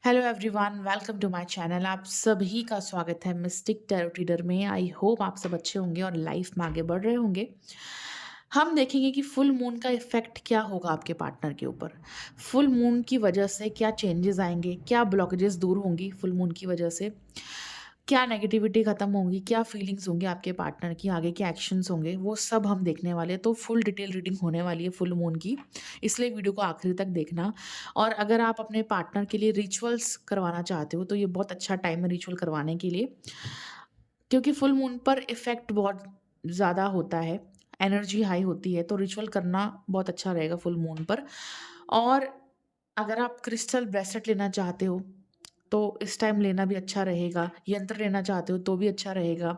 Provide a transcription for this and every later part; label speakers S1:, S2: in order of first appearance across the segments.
S1: Hello everyone, welcome to my channel. आप सभी का स्वागत है मिस्टिक टैरो रीडर में। आई होप आप सब अच्छे होंगे और लाइफ में आगे बढ़ रहे होंगे। हम देखेंगे कि फुल मून का इफेक्ट क्या होगा आपके पार्टनर के ऊपर। फुल मून की वजह से क्या चेंजेस आएंगे, क्या ब्लॉकेजेस दूर होंगी फुल मून की वजह से, क्या नेगेटिविटी खत्म होगी, क्या फीलिंग्स होंगी आपके पार्टनर की, आगे के एक्शंस होंगे, वो सब हम देखने वाले हैं। तो फुल डिटेल रीडिंग होने वाली है फुल मून की, इसलिए वीडियो को आखिरी तक देखना। और अगर आप अपने पार्टनर के लिए रिचुअल्स करवाना चाहते हो तो ये बहुत अच्छा टाइम है रिचुअल करवाने के लिए, क्योंकि फुल मून पर इफ़ेक्ट बहुत ज़्यादा होता है, एनर्जी हाई होती है, तो रिचुअल करना बहुत अच्छा रहेगा फुल मून पर। और अगर आप क्रिस्टल ब्रेसलेट लेना चाहते हो तो इस टाइम लेना भी अच्छा रहेगा। यंत्र लेना चाहते हो तो भी अच्छा रहेगा।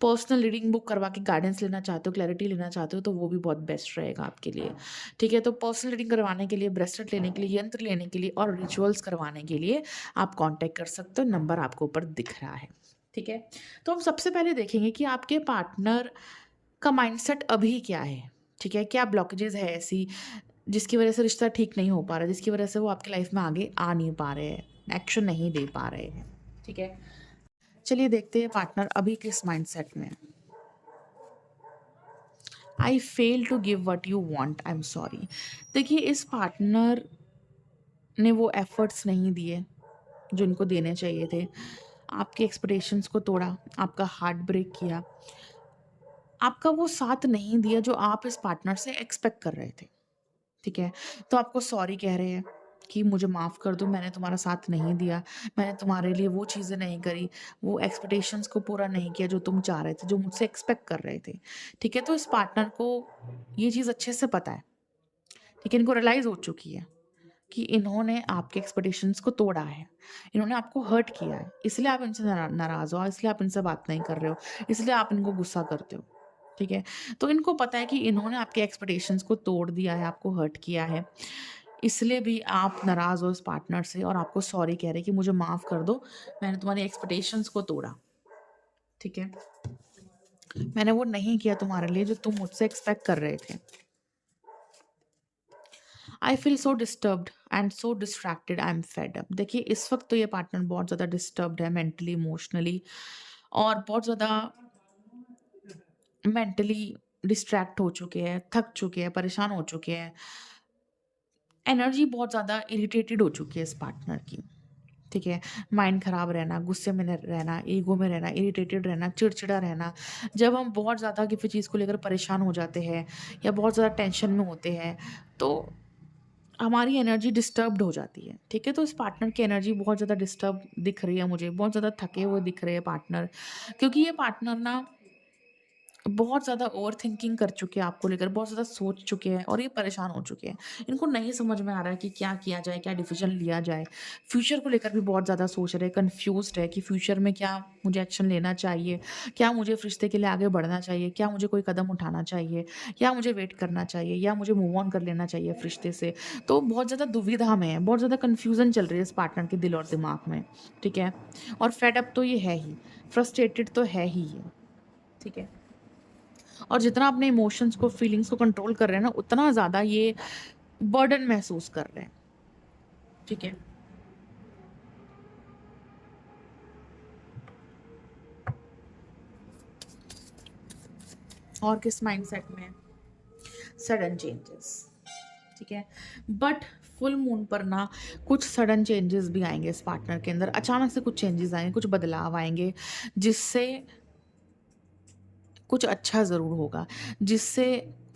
S1: पर्सनल रीडिंग बुक करवा के गाइडेंस लेना चाहते हो, क्लैरिटी लेना चाहते हो तो वो भी बहुत बेस्ट रहेगा आपके लिए। ठीक है, तो पर्सनल रीडिंग करवाने के लिए, ब्रेसलेट लेने के लिए, यंत्र लेने के लिए और रिचुअल्स करवाने के लिए आप कांटेक्ट कर सकते हो। नंबर आपको ऊपर दिख रहा है। ठीक है, तो हम सबसे पहले देखेंगे कि आपके पार्टनर का माइंडसेट अभी क्या है। ठीक है, क्या ब्लॉकेजेस है ऐसी जिसकी वजह से रिश्ता ठीक नहीं हो पा रहा है, जिसकी वजह से वो आपकी लाइफ में आगे आ नहीं पा रहे हैं, एक्शन नहीं दे पा रहे हैं। ठीक है, चलिए देखते हैं पार्टनर अभी किस माइंडसेट में है। I fail to give what you want, I am sorry. देखिए, इस पार्टनर ने वो एफर्ट्स नहीं दिए जो इनको देने चाहिए थे। आपके एक्सपेक्टेशंस को तोड़ा, आपका हार्ट ब्रेक किया, आपका वो साथ नहीं दिया जो आप इस पार्टनर से एक्सपेक्ट कर रहे थे। ठीक है, तो आपको सॉरी कह रहे हैं कि मुझे माफ़ कर दो, मैंने तुम्हारा साथ नहीं दिया, मैंने तुम्हारे लिए वो चीज़ें नहीं करी, वो एक्सपेक्टेशंस को पूरा नहीं किया जो तुम चाह रहे थे, जो मुझसे एक्सपेक्ट कर रहे थे। ठीक है, तो इस पार्टनर को ये चीज़ अच्छे से पता है। ठीक है, इनको रियलाइज़ हो चुकी है कि इन्होंने आपके एक्सपेक्टेशंस को तोड़ा है, इन्होंने आपको हर्ट किया है, इसलिए आप इनसे नाराज़ हो, इसलिए आप इनसे बात नहीं कर रहे हो, इसलिए आप इनको गुस्सा करते हो। ठीक है, तो इनको पता है कि इन्होंने आपके एक्सपेक्टेशंस को तोड़ दिया है, आपको हर्ट किया है, इसलिए भी आप नाराज़ हो इस पार्टनर से और आपको सॉरी कह रहे हैं कि मुझे माफ़ कर दो, मैंने तुम्हारी एक्सपेक्टेशंस को तोड़ा। ठीक है, मैंने वो नहीं किया तुम्हारे लिए जो तुम मुझसे एक्सपेक्ट कर रहे थे। I feel so disturbed and so distracted, I am fed up. देखिए, इस वक्त तो ये पार्टनर बहुत ज़्यादा डिस्टर्ब्ड है मेंटली, इमोशनली, और बहुत ज़्यादा मेंटली डिस्ट्रैक्ट हो चुके हैं, थक चुके हैं, परेशान हो चुके हैं। एनर्जी बहुत ज़्यादा इरिटेटेड हो चुकी है इस पार्टनर की। ठीक है, माइंड खराब रहना, गुस्से में रहना, ईगो में रहना, इरिटेटेड रहना, चिड़चिड़ा रहना। जब हम बहुत ज़्यादा किसी चीज़ को लेकर परेशान हो जाते हैं या बहुत ज़्यादा टेंशन में होते हैं तो हमारी एनर्जी डिस्टर्ब्ड हो जाती है। ठीक है, तो इस पार्टनर की एनर्जी बहुत ज़्यादा डिस्टर्ब दिख रही है मुझे, बहुत ज़्यादा थके हुए दिख रहे हैं पार्टनर, क्योंकि ये पार्टनर ना बहुत ज़्यादा ओवरथिंकिंग कर चुके हैं आपको लेकर, बहुत ज़्यादा सोच चुके हैं और ये परेशान हो चुके हैं। इनको नहीं समझ में आ रहा है कि क्या किया जाए, क्या डिसीज़न लिया जाए। फ्यूचर को लेकर भी बहुत ज़्यादा सोच रहे हैं, कन्फ्यूज़्ड है कि फ्यूचर में क्या मुझे एक्शन लेना चाहिए, क्या मुझे इस रिश्ते के लिए आगे बढ़ना चाहिए, क्या मुझे कोई कदम उठाना चाहिए, या मुझे वेट करना चाहिए, या मुझे मूव ऑन कर लेना चाहिए इस रिश्ते से। तो बहुत ज़्यादा दुविधा में है, बहुत ज़्यादा कन्फ्यूज़न चल रही है इस पार्टनर के दिल और दिमाग में। ठीक है, और फेड अप तो ये है ही, फ्रस्ट्रेटेड तो है ही ये। ठीक है, और जितना अपने इमोशंस को, फीलिंग्स को कंट्रोल कर रहे हैं ना, उतना ज़्यादा ये बर्डन महसूस कर रहे हैं। ठीक है, और किस माइंडसेट में? Sudden changes. ठीक है, बट फुल मून पर ना कुछ सडन चेंजेस भी आएंगे इस पार्टनर के अंदर। अचानक से कुछ चेंजेस आएंगे, कुछ बदलाव आएंगे, जिससे कुछ अच्छा ज़रूर होगा, जिससे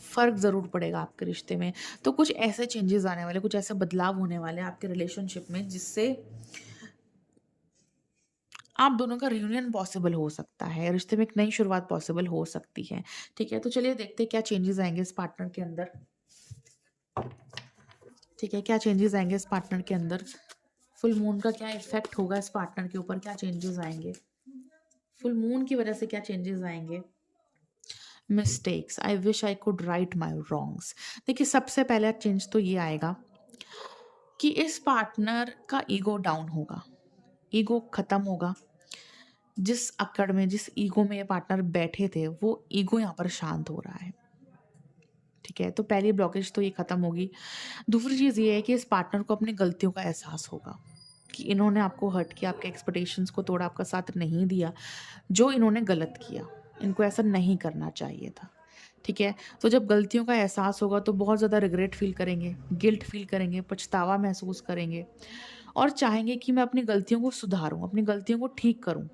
S1: फ़र्क ज़रूर पड़ेगा आपके रिश्ते में। तो कुछ ऐसे चेंजेस आने वाले, कुछ ऐसे बदलाव होने वाले हैं आपके रिलेशनशिप में, जिससे आप दोनों का रियूनियन पॉसिबल हो सकता है, रिश्ते में एक नई शुरुआत पॉसिबल हो सकती है। ठीक है, तो चलिए देखते हैं क्या चेंजेस आएँगे इस पार्टनर के अंदर। ठीक है, क्या चेंजेस आएँगे इस पार्टनर के अंदर? फुल मून का क्या इफ़ेक्ट होगा इस पार्टनर के ऊपर, क्या चेंजेस आएँगे? फुल मून की वजह से क्या चेंजेस आएँगे? Mistakes, I wish I could write my wrongs. देखिए, सबसे पहला चेंज तो ये आएगा कि इस पार्टनर का ईगो डाउन होगा, ईगो खत्म होगा। जिस अकड़ में, जिस ईगो में ये पार्टनर बैठे थे, वो ईगो यहाँ पर शांत हो रहा है। ठीक है, तो पहली ब्लॉकेज तो ये खत्म होगी। दूसरी चीज़ ये है कि इस पार्टनर को अपनी गलतियों का एहसास होगा। कि इन्होंने आपको हर्ट किया, आपके एक्सपेक्टेशंस को तोड़ा, आपका साथ नहीं दिया, जो इन्होंने गलत किया, इनको ऐसा नहीं करना चाहिए था। ठीक है? तो जब गलतियों का एहसास होगा तो बहुत ज़्यादा रिग्रेट फ़ील करेंगे, गिल्ट फ़ील करेंगे, पछतावा महसूस करेंगे और चाहेंगे कि मैं अपनी गलतियों को सुधारूँ, अपनी गलतियों को ठीक करूँ।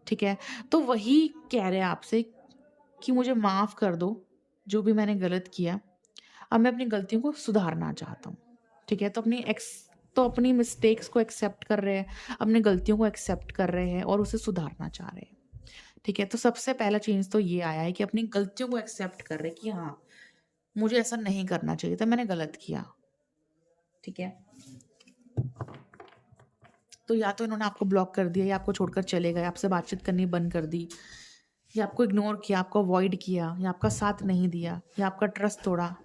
S1: ठीक है? तो वही कह रहे हैं आपसे कि मुझे माफ़ कर दो, जो भी मैंने गलत किया। अब मैं अपनी गलतियों को सुधारना चाहता हूँ। ठीक है? तो अपनी मिस्टेक्स को एक्सेप्ट कर रहे हैं, अपनी गलतियों को एक्सेप्ट कर रहे हैं और उसे सुधारना चाह रहे हैं। ठीक है? तो सबसे पहला चेंज तो ये आया है कि अपनी गलतियों को एक्सेप्ट कर रहे हैं कि हाँ, मुझे ऐसा नहीं करना चाहिए था, मैंने गलत किया। ठीक है? तो या तो इन्होंने आपको ब्लॉक कर दिया या आपको छोड़कर चले गए, आपसे बातचीत करनी बंद कर दी या आपको इग्नोर किया, आपको अवॉइड किया या आपका साथ नहीं दिया या आपका ट्रस्ट तोड़ा,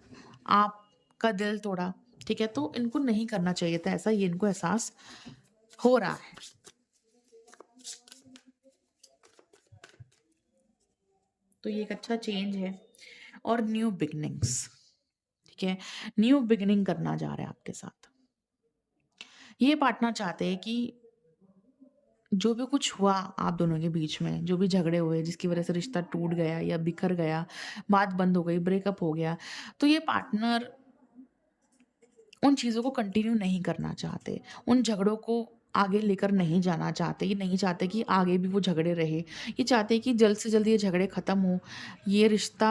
S1: आपका दिल तोड़ा। ठीक है? तो इनको नहीं करना चाहिए था ऐसा, ये इनको एहसास हो रहा है। तो ये एक अच्छा चेंज है और न्यू बिगिनिंग्स। ठीक है? न्यू बिगिनिंग करना जा रहा है आपके साथ। ये पार्टनर चाहते हैं कि जो भी कुछ हुआ आप दोनों के बीच में, जो भी झगड़े हुए जिसकी वज़ह से रिश्ता टूट गया या बिखर गया, बात बंद हो गई, ब्रेकअप हो गया, तो ये पार्टनर उन चीज़ों को कंटिन्यू नहीं करना चाहते। उन झगड़ों को आगे लेकर नहीं जाना चाहते। ये नहीं चाहते कि आगे भी वो झगड़े रहे। ये चाहते हैं कि जल्द से जल्द ये झगड़े ख़त्म हों, ये रिश्ता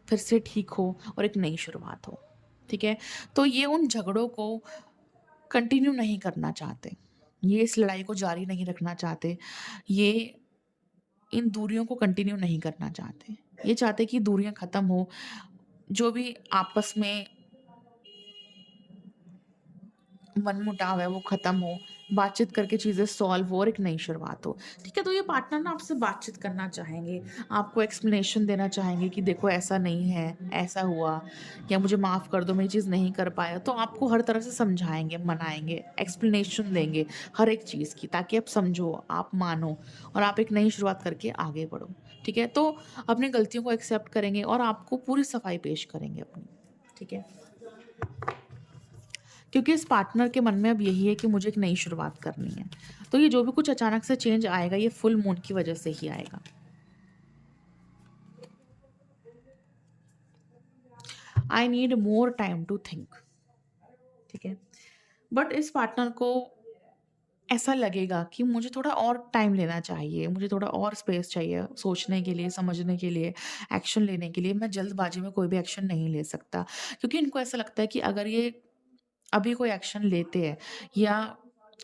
S1: फिर से ठीक हो और एक नई शुरुआत हो। ठीक है? तो ये उन झगड़ों को कंटिन्यू नहीं करना चाहते। ये इस लड़ाई को जारी नहीं रखना चाहते। ये इन दूरियों को कंटिन्यू नहीं करना चाहते। ये चाहते कि दूरियाँ ख़त्म हो, जो भी आपस में मनमुटाव है वो ख़त्म हो, बातचीत करके चीज़ें सॉल्व हो और एक नई शुरुआत हो। ठीक है? तो ये पार्टनर ना आपसे बातचीत करना चाहेंगे, आपको एक्सप्लेनेशन देना चाहेंगे कि देखो ऐसा नहीं है, ऐसा हुआ या मुझे माफ़ कर दो मैं ये चीज़ नहीं कर पाया। तो आपको हर तरह से समझाएँगे, मनाएँगे, एक्सप्लेनेशन देंगे हर एक चीज़ की ताकि आप समझो, आप मानो और आप एक नई शुरुआत करके आगे बढ़ो। ठीक है? तो अपनी गलतियों को एक्सेप्ट करेंगे और आपको पूरी सफाई पेश करेंगे अपनी। ठीक है? क्योंकि इस पार्टनर के मन में अब यही है कि मुझे एक नई शुरुआत करनी है। तो ये जो भी कुछ अचानक से चेंज आएगा ये फुल मून की वजह से ही आएगा। I need more time to think. ठीक है? बट इस पार्टनर को ऐसा लगेगा कि मुझे थोड़ा और टाइम लेना चाहिए, मुझे थोड़ा और स्पेस चाहिए सोचने के लिए, समझने के लिए, एक्शन लेने के लिए। मैं जल्दबाजी में कोई भी एक्शन नहीं ले सकता। क्योंकि इनको ऐसा लगता है कि अगर ये अभी कोई एक्शन लेते हैं या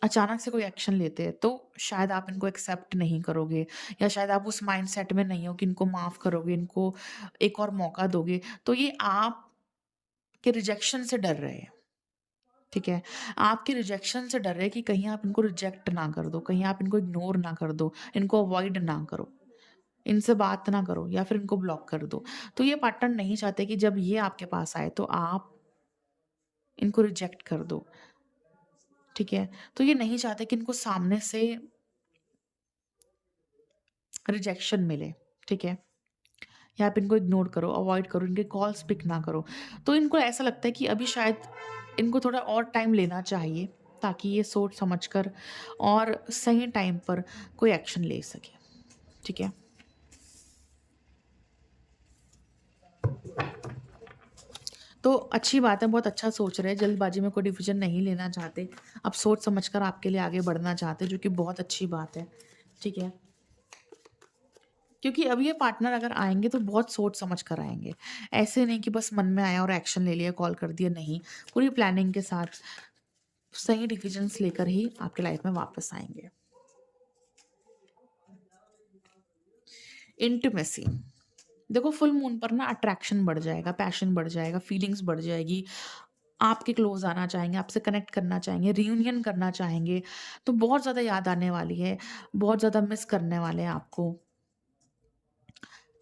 S1: अचानक से कोई एक्शन लेते हैं तो शायद आप इनको एक्सेप्ट नहीं करोगे या शायद आप उस माइंडसेट में नहीं हो कि इनको माफ़ करोगे, इनको एक और मौका दोगे। तो ये आपके रिजेक्शन से डर रहे हैं। ठीक है? आपके रिजेक्शन से डर रहे हैं कि कहीं आप इनको रिजेक्ट ना कर दो, कहीं आप इनको इग्नोर ना कर दो, इनको अवॉइड ना करो, इनसे बात ना करो या फिर इनको ब्लॉक कर दो। तो ये पार्टनर नहीं चाहते कि जब ये आपके पास आए तो आप इनको रिजेक्ट कर दो। ठीक है? तो ये नहीं चाहते कि इनको सामने से रिजेक्शन मिले। ठीक है? या आप इनको इग्नोर करो, अवॉइड करो, इनके कॉल्स पिक ना करो। तो इनको ऐसा लगता है कि अभी शायद इनको थोड़ा और टाइम लेना चाहिए ताकि ये सोच समझ कर और सही टाइम पर कोई एक्शन ले सके। ठीक है? तो अच्छी बात है, बहुत अच्छा सोच रहे हैं, जल्दबाजी में कोई डिसीज़न नहीं लेना चाहते। अब सोच समझ कर आपके लिए आगे बढ़ना चाहते हैं, जो कि बहुत अच्छी बात है। ठीक है? क्योंकि अब ये पार्टनर अगर आएँगे तो बहुत सोच समझ कर आएँगे। ऐसे नहीं कि बस मन में आया और एक्शन ले लिया, कॉल कर दिया, नहीं। पूरी प्लानिंग के साथ सही डिसीजंस लेकर ही आपकी लाइफ में वापस आएँगे। इंटिमेसी, देखो फुल मून पर ना अट्रैक्शन बढ़ जाएगा, पैशन बढ़ जाएगा, फीलिंग्स बढ़ जाएगी। आपके क्लोज़ आना चाहेंगे, आपसे कनेक्ट करना चाहेंगे, रियूनियन करना चाहेंगे। तो बहुत ज़्यादा याद आने वाली है, बहुत ज़्यादा मिस करने वाले हैं आपको।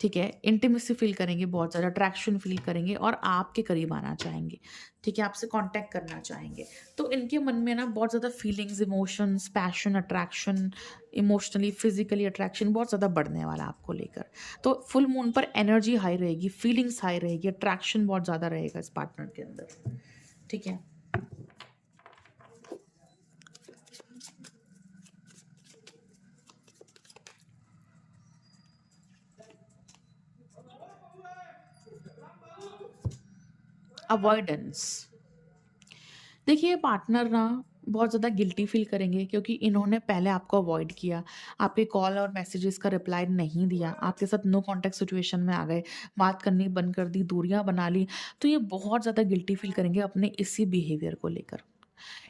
S1: ठीक है? इंटिमेसी फ़ील करेंगे, बहुत ज़्यादा अट्रैक्शन फ़ील करेंगे और आपके करीब आना चाहेंगे। ठीक है? आपसे कॉन्टैक्ट करना चाहेंगे। तो इनके मन में ना बहुत ज़्यादा feelings, emotions, passion, attraction, emotionally, physically attraction बहुत ज़्यादा बढ़ने वाला है आपको लेकर। तो फुल मून पर एनर्जी हाई रहेगी, फीलिंग्स हाई रहेगी, अट्रैक्शन बहुत ज़्यादा रहेगा इस पार्टनर के अंदर। ठीक है? अवॉइडेंस। देखिए पार्टनर ना बहुत ज़्यादा गिल्टी फील करेंगे क्योंकि इन्होंने पहले आपको अवॉइड किया, आपके कॉल और मैसेजेस का रिप्लाई नहीं दिया, आपके साथ नो कॉन्टैक्ट सिचुएशन में आ गए, बात करनी बंद कर दी, दूरियां बना ली। तो ये बहुत ज़्यादा गिल्टी फील करेंगे अपने इसी बिहेवियर को लेकर।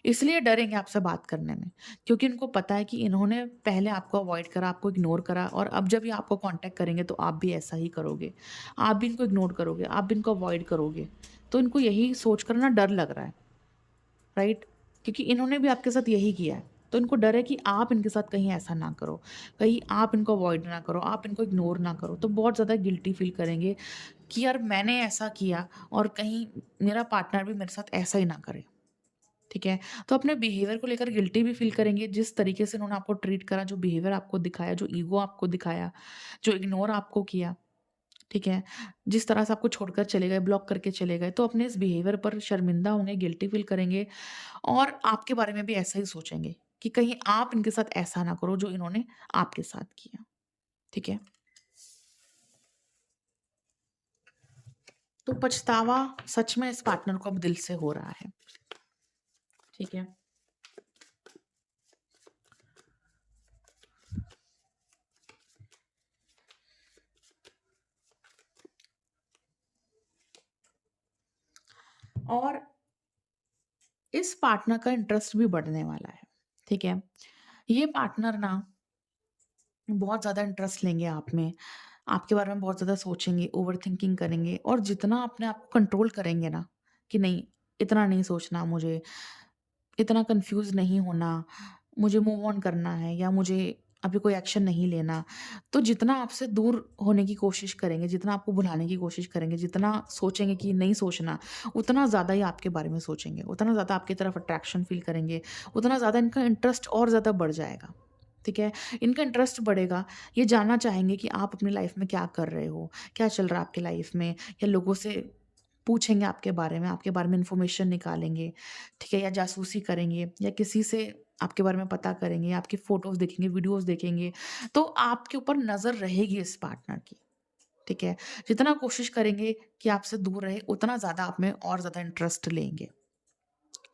S1: इसलिए डरेंगे आपसे बात करने में, क्योंकि इनको पता है कि इन्होंने पहले आपको अवॉइड करा, आपको इग्नोर करा और अब जब ये आपको कॉन्टैक्ट करेंगे तो आप भी ऐसा ही करोगे। आप भी इनको इग्नोर करोगे, आप भी इनको अवॉइड करोगे। तो इनको यही सोचकर ना डर लग रहा है, राइट? क्योंकि इन्होंने भी आपके साथ यही किया है। तो इनको डर है कि आप इनके साथ कहीं ऐसा ना करो, कहीं आप इनको अवॉइड ना करो, आप इनको इग्नोर ना करो। तो बहुत ज़्यादा गिल्टी फ़ील करेंगे कि यार मैंने ऐसा किया और कहीं मेरा पार्टनर भी मेरे साथ ऐसा ही ना करे, ठीक है? तो अपने बिहेवियर को लेकर गिल्टी भी फ़ील करेंगे, जिस तरीके से उन्होंने आपको ट्रीट करा, जो बिहेवियर आपको दिखाया, जो ईगो आपको दिखाया, जो इग्नोर आपको किया। ठीक है? जिस तरह से आपको छोड़कर चले गए, ब्लॉक करके चले गए, तो अपने इस बिहेवियर पर शर्मिंदा होंगे, गिल्टी फ़ील करेंगे और आपके बारे में भी ऐसा ही सोचेंगे कि कहीं आप इनके साथ ऐसा ना करो जो इन्होंने आपके साथ किया। ठीक है? तो पछतावा सच में इस पार्टनर को अब दिल से हो रहा है। ठीक है? और इस पार्टनर का इंटरेस्ट भी बढ़ने वाला है। ठीक है? ये पार्टनर ना बहुत ज़्यादा इंटरेस्ट लेंगे आप में, आपके बारे में बहुत ज़्यादा सोचेंगे, ओवरथिंकिंग करेंगे और जितना अपने आप को कंट्रोल करेंगे ना कि नहीं, इतना नहीं सोचना मुझे, इतना कन्फ्यूज़ नहीं होना, मुझे मूव ऑन करना है या मुझे अभी कोई एक्शन नहीं लेना। तो जितना आपसे दूर होने की कोशिश करेंगे, जितना आपको भुलाने की कोशिश करेंगे, जितना सोचेंगे कि नहीं सोचना, उतना ज़्यादा ही आपके बारे में सोचेंगे, उतना ज़्यादा आपकी तरफ अट्रैक्शन फ़ील करेंगे, उतना ज़्यादा इनका इंटरेस्ट और ज़्यादा बढ़ जाएगा। ठीक है? इनका इंटरेस्ट बढ़ेगा, ये जानना चाहेंगे कि आप अपनी लाइफ़ में क्या कर रहे हो? क्या चल रहा है आपकी लाइफ़ में? या लोगों से पूछेंगे आपके बारे में इन्फॉर्मेशन निकालेंगे, ठीक है? या जासूसी करेंगे या किसी से आपके बारे में पता करेंगे, आपकी फ़ोटोज़ देखेंगे, वीडियोज़ देखेंगे, तो आपके ऊपर नज़र रहेगी इस पार्टनर की, ठीक है? जितना कोशिश करेंगे कि आपसे दूर रहे, उतना ज़्यादा आप में और ज़्यादा इंटरेस्ट लेंगे,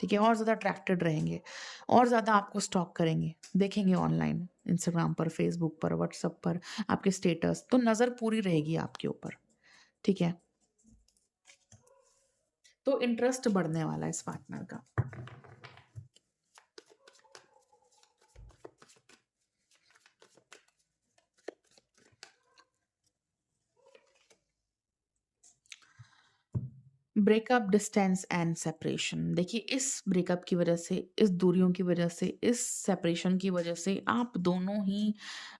S1: ठीक है? और ज़्यादा अट्रैक्टेड रहेंगे और ज़्यादा आपको स्टॉक करेंगे, देखेंगे ऑनलाइन, इंस्टाग्राम पर, फ़ेसबुक पर, व्हाट्सएप पर, आपके स्टेटस, तो नज़र पूरी रहेगी आपके ऊपर, ठीक है? तो इंटरेस्ट बढ़ने वाला है इस पार्टनर का। Breakup, distance and separation. देखिए इस ब्रेकअप की वजह से, इस दूरियों की वजह से, इस सेपरेशन की वजह से आप दोनों ही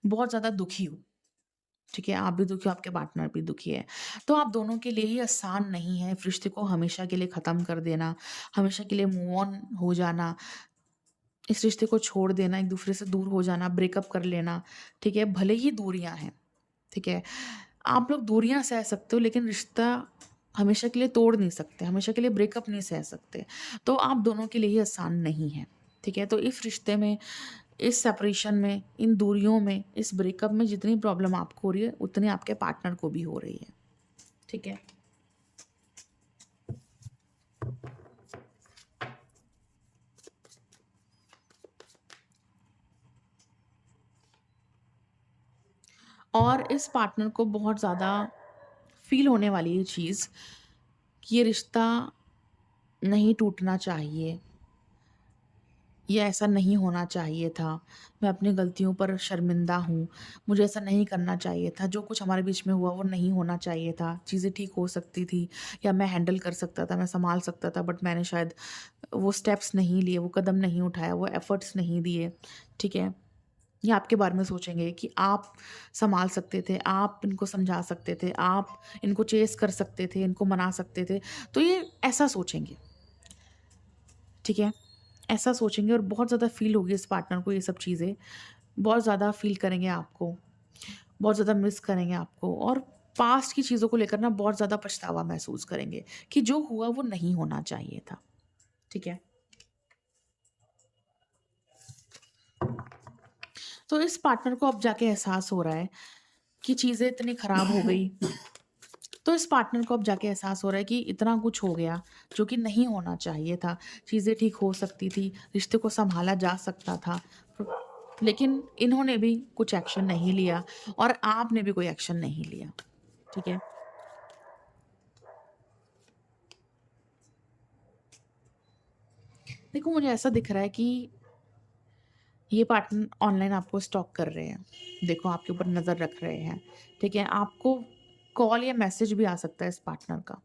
S1: बहुत ज़्यादा दुखी हो। ठीक है? आप भी दुखी हो, आपके पार्टनर भी दुखी है। तो आप दोनों के लिए ही आसान नहीं है इस रिश्ते को हमेशा के लिए ख़त्म कर देना, हमेशा के लिए मूव ऑन हो जाना, इस रिश्ते को छोड़ देना, एक-दूसरे से दूर हो जाना, ब्रेकअप कर लेना। ठीक है? भले ही दूरियाँ हैं, ठीक है? आप लोग दूरियाँ सह सकते हो लेकिन रिश्ता हमेशा के लिए तोड़ नहीं सकते, हमेशा के लिए ब्रेकअप नहीं सह सकते। तो आप दोनों के लिए ही आसान नहीं है, ठीक है? तो इस रिश्ते में, इस सेपरेशन में, इन दूरियों में, इस ब्रेकअप में जितनी प्रॉब्लम आपको हो रही है, उतनी आपके पार्टनर को भी हो रही है, ठीक है? और इस पार्टनर को बहुत ज़्यादा फ़ील होने वाली ये चीज़ कि ये रिश्ता नहीं टूटना चाहिए। ये ऐसा नहीं होना चाहिए था। मैं अपनी गलतियों पर शर्मिंदा हूँ। मुझे ऐसा नहीं करना चाहिए था। जो कुछ हमारे बीच में हुआ वो नहीं होना चाहिए था। चीज़ें ठीक हो सकती थी या मैं हैंडल कर सकता था, मैं सँभाल सकता था बट मैंने शायद वो स्टेप्स नहीं लिए, वो कदम नहीं उठाया, वो एफ़र्ट्स नहीं दिए। ठीक है? ये आपके बारे में सोचेंगे कि आप सँभाल सकते थे, आप इनको समझा सकते थे, आप इनको चेज़ कर सकते थे, इनको मना सकते थे। तो ये ऐसा सोचेंगे। ठीक है? ऐसा सोचेंगे और बहुत ज़्यादा फ़ील होगी इस पार्टनर को ये सब चीज़ें। बहुत ज़्यादा फ़ील करेंगे आपको, बहुत ज़्यादा मिस करेंगे आपको और पास्ट की चीज़ों को लेकर ना बहुत ज़्यादा पछतावा महसूस करेंगे कि जो हुआ वो नहीं होना चाहिए था। ठीक है? तो इस पार्टनर को अब जाके एहसास हो रहा है कि चीज़ें इतनी ख़राब हो गई, तो इस पार्टनर को अब जाके एहसास हो रहा है कि इतना कुछ हो गया, जो कि नहीं होना चाहिए था। चीज़ें ठीक हो सकती थी, रिश्ते को सँभाला जा सकता था। लेकिन इन्होंने भी कुछ एक्शन नहीं लिया और आपने भी कोई एक्शन नहीं लिया, ठीक है? देखो, मुझे ऐसा दिख रहा है कि ये पार्टनर ऑनलाइन आपको स्टॉक कर रहे हैं। देखो, आपके ऊपर नज़र रख रहे हैं, ठीक है? आपको कॉल या मैसेज भी आ सकता है इस पार्टनर का।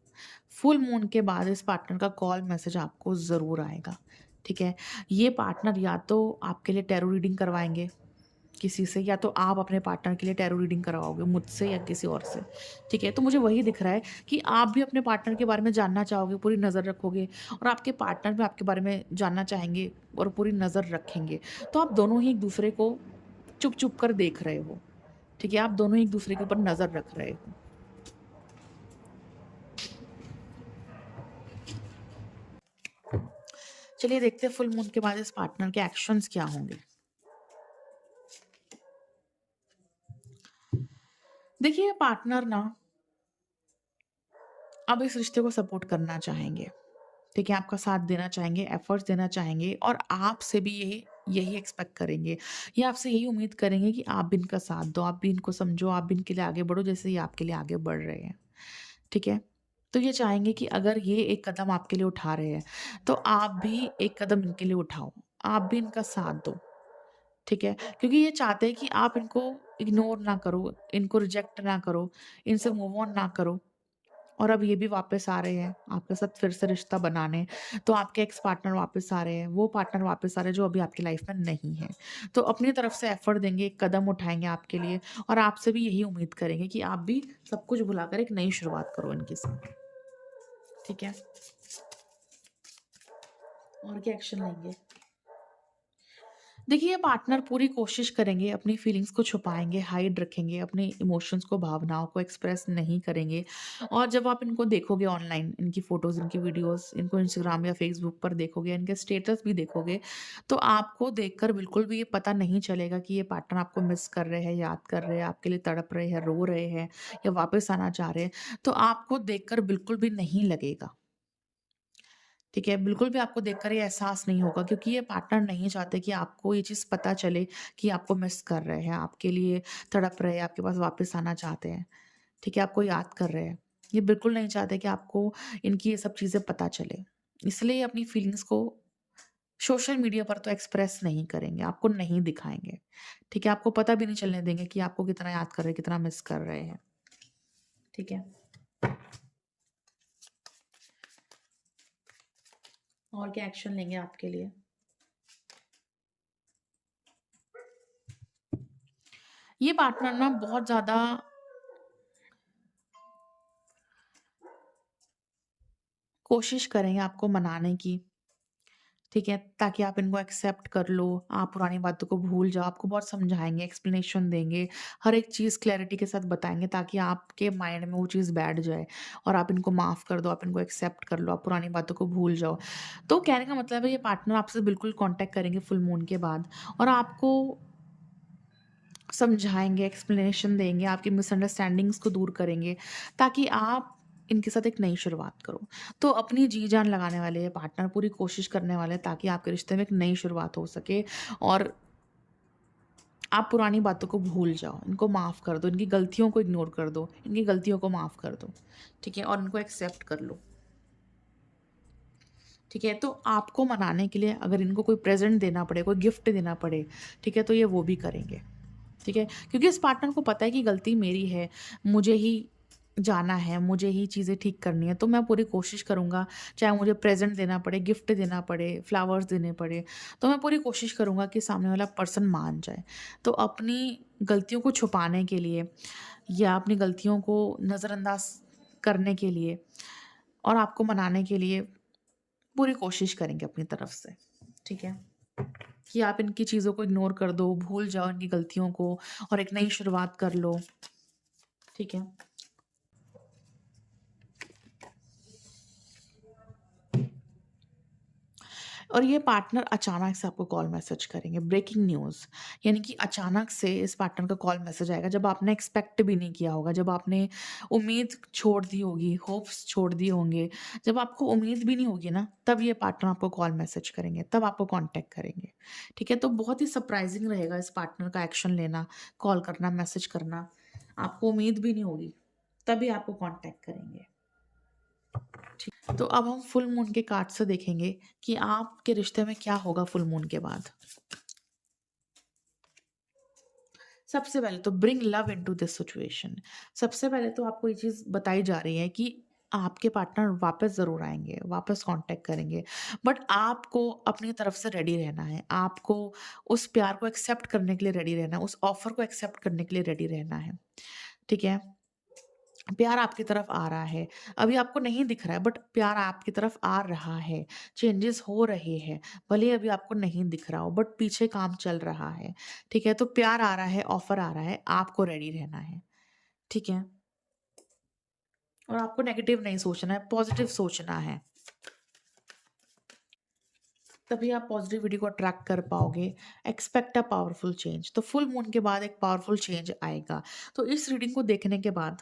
S1: फुल मून के बाद इस पार्टनर का कॉल मैसेज आपको ज़रूर आएगा, ठीक है? ये पार्टनर या तो आपके लिए टैरो रीडिंग करवाएँगे किसी से, या तो आप अपने पार्टनर के लिए टैरो रीडिंग करवाओगे मुझसे या किसी और से, ठीक है? तो मुझे वही दिख रहा है कि आप भी अपने पार्टनर के बारे में जानना चाहोगे, पूरी नज़र रखोगे और आपके पार्टनर भी आपके बारे में जानना चाहेंगे और पूरी नज़र रखेंगे। तो आप दोनों ही एक-दूसरे को चुप-चुप कर देख रहे हो, ठीक है? आप दोनों ही एक-दूसरे के ऊपर नज़र रख रहे हो। चलिए देखते हैं फुल मून के बाद इस पार्टनर के एक्शंस क्या होंगे। देखिए, पार्टनर ना अब इस रिश्ते को सपोर्ट करना चाहेंगे, ठीक है? आपका साथ देना चाहेंगे, एफर्ट्स देना चाहेंगे और आपसे भी यही एक्सपेक्ट करेंगे। ये आपसे यही उम्मीद करेंगे कि आप भी इनका साथ दो, आप भी इनको समझो, आप भी इनके लिए आगे बढ़ो जैसे ये आपके लिए आगे बढ़ रहे हैं, ठीक है? तो ये चाहेंगे कि अगर ये एक कदम आपके लिए उठा रहे हैं, तो आप भी एक कदम इनके लिए उठाओ, आप भी इनका साथ दो, ठीक है? क्योंकि ये चाहते हैं कि आप इनको इग्नोर ना करो, इनको रिजेक्ट ना करो, इनसे मूव ऑन ना करो। और अब ये भी वापस आ रहे हैं आपके साथ फिर से रिश्ता बनाने। तो आपके एक्स पार्टनर वापस आ रहे हैं, वो पार्टनर वापस आ रहे हैं जो अभी आपकी लाइफ में नहीं है। तो अपनी तरफ से एफर्ट देंगे, एक कदम उठाएँगे आपके लिए और आपसे भी यही उम्मीद करेंगे कि आप भी सब कुछ भुलाकर एक नई शुरुआत करो इनके साथ। ठीक है? और क्या एक्शन लेंगे? देखिए, ये पार्टनर पूरी कोशिश करेंगे, अपनी फीलिंग्स को छुपाएँगे, हाइड रखेंगे, अपने इमोशंस को, भावनाओं को एक्सप्रेस नहीं करेंगे। और जब आप इनको देखोगे ऑनलाइन, इनकी फ़ोटोज़, इनकी वीडियोज़, इनको इंस्टाग्राम या फ़ेसबुक पर देखोगे, इनके स्टेटस भी देखोगे, तो आपको देखकर बिल्कुल भी ये पता नहीं चलेगा कि ये पार्टनर आपको मिस कर रहे हैं, याद कर रहे हैं, आपके लिए तड़प रहे हैं, रो रहे हैं या वापस आना चाह रहे हैं। तो आपको देखकर बिल्कुल भी नहीं लगेगा। ठीक है, बिल्कुल भी आपको देखकर ये एहसास नहीं होगा क्योंकि ये पार्टनर नहीं चाहते कि आपको ये चीज़ पता चले कि आपको मिस कर रहे हैं, आपके लिए तड़प रहे हैं, आपके पास वापस आना चाहते हैं, ठीक है, आपको याद कर रहे हैं। ये बिल्कुल नहीं चाहते कि आपको इनकी ये सब चीज़ें पता चले। इसलिए ये अपनी फीलिंग्स को सोशल मीडिया पर तो एक्सप्रेस नहीं करेंगे, आपको नहीं दिखाएँगे, ठीक है? आपको पता भी नहीं चलने देंगे कि आपको कितना याद कर रहे हैं, कितना मिस कर रहे हैं, ठीक है? और क्या एक्शन लेंगे आपके लिए? ये पार्टनर ना बहुत ज़्यादा कोशिश करेंगे आपको मनाने की, ठीक है? ताकि आप इनको एक्सेप्ट कर लो, आप पुरानी बातों को भूल जाओ, आपको बहुत समझाएँगे, एक्सप्लेनेशन देंगे, हर एक चीज़ क्लैरिटी के साथ बताएँगे ताकि आपके माइंड में वो चीज़ बैठ जाए और आप इनको माफ़ कर दो, आप इनको एक्सेप्ट कर लो, आप पुरानी बातों को भूल जाओ। तो कहने का मतलब है ये पार्टनर आपसे बिल्कुल कॉन्टैक्ट करेंगे फुल मून के बाद और आपको समझाएँगे, एक्सप्लेनेशन देंगे, आपकी मिसअंडरस्टैंडिंग्स को दूर करेंगे, ताकि आप इनके साथ एक नई शुरुआत करो। तो अपनी जी-जान लगाने वाले ये पार्टनर पूरी कोशिश करने वाले हैं ताकि आपके रिश्ते में एक नई शुरुआत हो सके और आप पुरानी बातों को भूल जाओ, इनको माफ़ कर दो, इनकी गलतियों को इग्नोर कर दो, इनकी गलतियों को माफ़ कर दो, ठीक है? और इनको एक्सेप्ट कर लो, ठीक है? तो आपको मनाने के लिए अगर इनको कोई प्रेज़ेंट देना पड़े, कोई गिफ्ट देना पड़े, ठीक है? तो ये वो भी करेंगे। ठीक है? क्योंकि इस पार्टनर को पता है कि गलती मेरी है, मुझे ही जाना है, मुझे ही चीज़ें ठीक करनी है, तो मैं पूरी कोशिश करूँगा, चाहे मुझे प्रेज़ेंट देना पड़े, गिफ्ट देना पड़े, फ्लावर्स देने पड़े, तो मैं पूरी कोशिश करूँगा कि सामने वाला पर्सन मान जाए। तो अपनी गलतियों को छुपाने के लिए या अपनी गलतियों को नज़रअंदाज करने के लिए और आपको मनाने के लिए पूरी कोशिश करेंगे अपनी तरफ से, ठीक है? कि आप इनकी चीज़ों को इग्नोर कर दो, भूल जाओ इनकी गलतियों को और एक नई शुरुआत कर लो, ठीक है? और ये पार्टनर अचानक से आपको कॉल मैसेज करेंगे, ब्रेकिंग न्यूज़। यानी कि अचानक से इस पार्टनर का कॉल मैसेज आएगा जब आपने एक्सपेक्ट भी नहीं किया होगा, जब आपने उम्मीद छोड़ दी होगी, होप्स छोड़ दिए होंगे, जब आपको उम्मीद भी नहीं होगी ना, तब ये पार्टनर आपको कॉल मैसेज करेंगे, तब आपको कॉन्टैक्ट करेंगे। ठीक है? तो बहुत ही सरप्राइज़िंग रहेगा इस पार्टनर का एक्शन लेना, कॉल करना, मैसेज करना। आपको उम्मीद भी नहीं होगी, तभी आपको कॉन्टैक्ट करेंगे। तो अब हम फुल मून के कार्ड से देखेंगे कि आपके रिश्ते में क्या होगा फुल मून के बाद। सबसे पहले तो bring love into this situation. सबसे पहले तो आपको ये चीज़ बताई जा रही है कि आपके पार्टनर वापस ज़रूर आएँगे, वापस कॉन्टैक्ट करेंगे। बट आपको अपनी तरफ से रेडी रहना है। आपको उस प्यार को एक्सेप्ट करने के लिए रेडी रहना है, उस ऑफ़र को एक्सेप्ट करने के लिए रेडी रहना है। ठीक है? प्यार आपकी तरफ आ रहा है। अभी आपको नहीं दिख रहा है बट प्यार आपकी तरफ आ रहा है। चेंजेस हो रहे हैं। भले ही अभी आपको नहीं दिख रहा हो बट पीछे काम चल रहा है। ठीक है? तो प्यार आ रहा है, ऑफ़र आ रहा है, आपको रेडी रहना है। ठीक है? और आपको नेगेटिव नहीं सोचना है, पॉज़िटिव सोचना है। तभी आप पॉज़िटिविटी को अट्रैक्ट कर पाओगे। Expect a powerful change. तो फुल मून के बाद एक पावरफुल चेंज आएगा। तो इस रीडिंग को देखने के बाद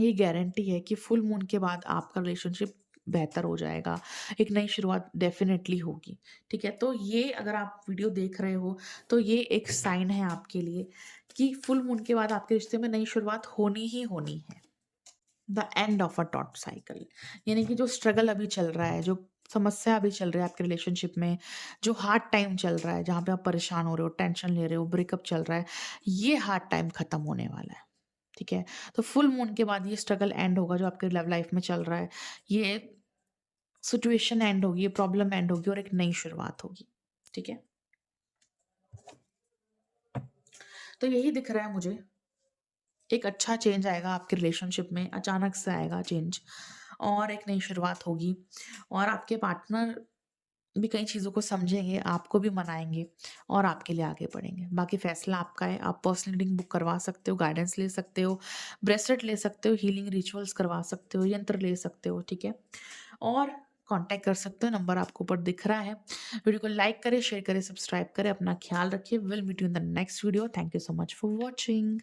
S1: ये गारंटी है कि फुल मून के बाद आपका रिलेशनशिप बेहतर हो जाएगा। एक नई शुरुआत डेफ़िनेटली होगी, ठीक है? तो ये अगर आप वीडियो देख रहे हो, तो ये एक साइन है आपके लिए कि फुल मून के बाद आपके रिश्ते में नई शुरुआत होनी ही होनी है। The end of a taught cycle. यानी कि जो स्ट्रगल अभी चल रहा है, जो समस्या अभी चल रही है आपके रिलेशनशिप में, जो हार्ड टाइम चल रहा है, जहाँ पे आप परेशान हो रहे हो, टेंशन ले रहे हो, ब्रेकअप चल रहा है, ये हार्ड टाइम खत्म होने वाला है। ठीक है? तो फुल मून के बाद ये स्ट्रगल एंड होगा जो आपके लव लाइफ में चल रहा है। ये सिचुएशन एंड होगी, ये प्रॉब्लम एंड होगी और एक नई शुरुआत होगी। ठीक है? तो यही दिख रहा है मुझे। एक अच्छा चेंज आएगा आपके रिलेशनशिप में, अचानक से आएगा चेंज और एक नई शुरुआत होगी और आपके पार्टनर भी कई चीज़ों को समझेंगे, आपको भी मनाएँगे और आपके लिए आगे बढ़ेंगे। बाकी फ़ैसला आपका है, आप पर्सनल रीडिंग बुक करवा सकते हो, गाइडेंस ले सकते हो, ब्रेसलेट ले सकते हो, हीलिंग रिचुअल्स करवा सकते हो, यंत्र ले सकते हो, ठीक है? और कॉन्टैक्ट कर सकते हो, नंबर आपको ऊपर दिख रहा है। वीडियो को लाइक करें, शेयर करें, सब्सक्राइब करें, अपना ख़्याल रखिए। Will meet you in the next video. Thank you so much for watching.